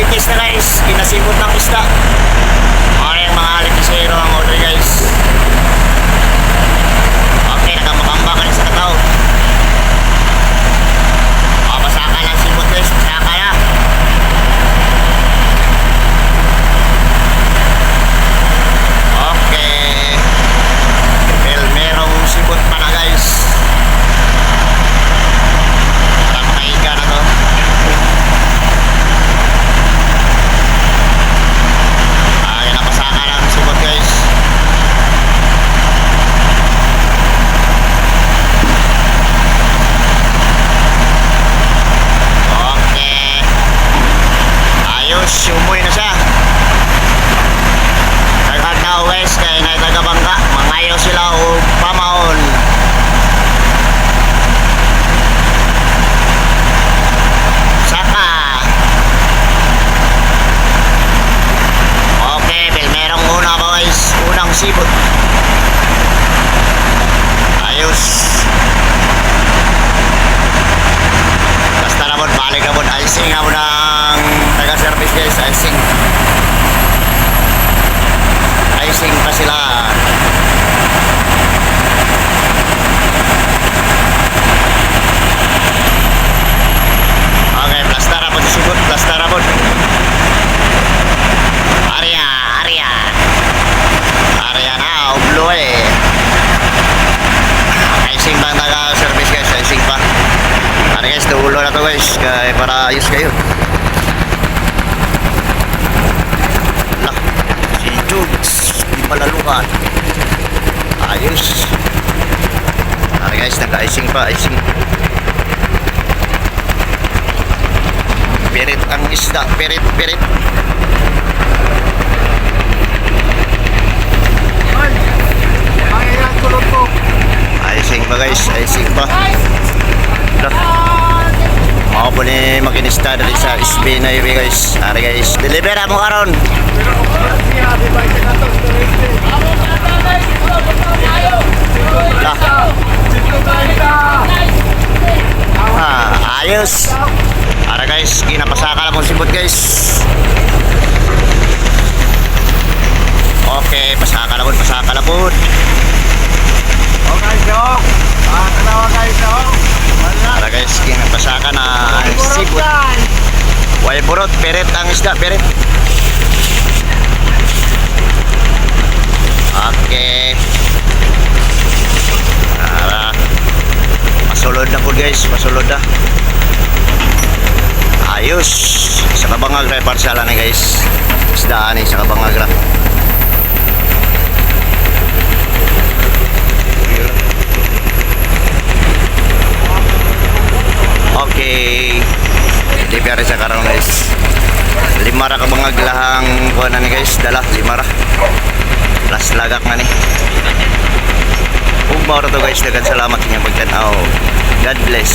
alitis na guys, kinasipot ng isda. Okay, mga alitisero ang order guys. Okay, nakamakamba ka rin sa kataw. Pasaka lang sipot guys, pasaka na. Okay, well, merong sipot pa na guys. Para makahiga na to. Napasaka lang sipot guys. Okay, ayos, umuwi na siya. Naghantaw guys kay naitagabangga, mangayo sila o pamahon. Saka okay, well, merong una pa guys, unang sipot. Ayos. Basta na mo, balik na mo, icing na mo ng taga-service guys, icing. Icing pa sila. Okay, plaster na po sipot, plaster na po. Area na, ublo eh. Icing pa taga-service guys, icing pa. Ano guys, tuulo na to guys, kaya para ayos kayo. Lah, si Judes, di malalukan. Ayos. Ano guys, naka-icing pa, icing. Pirit ang isda, pirit. Icing pa guys, icing pa. Ako po ni makinista dali sa SB na yun guys. Ari guys, deliver mo karon. Ayos. Ara guys, kinapasaka lang mong sipot guys. Okay, pasaka lang po. Okay, Jok. Kanawa guys, Jok. Ara guys, kinapasaka na sipot. Way burot, peret ang isda, peret. Okay. Ara. Masulod na po guys, masulod na. Ayos. Sa Kabangagra, parsala na guys. Isdaan eh, sa Kabangagra. Okay, delivery sa karon guys. 5 ra ka mga glahang kuha na ni guys, dala 5 ra. Plus lagak na ni. Ug mao ra to guys, daghang salamat sa inyong pagtan-aw. God bless.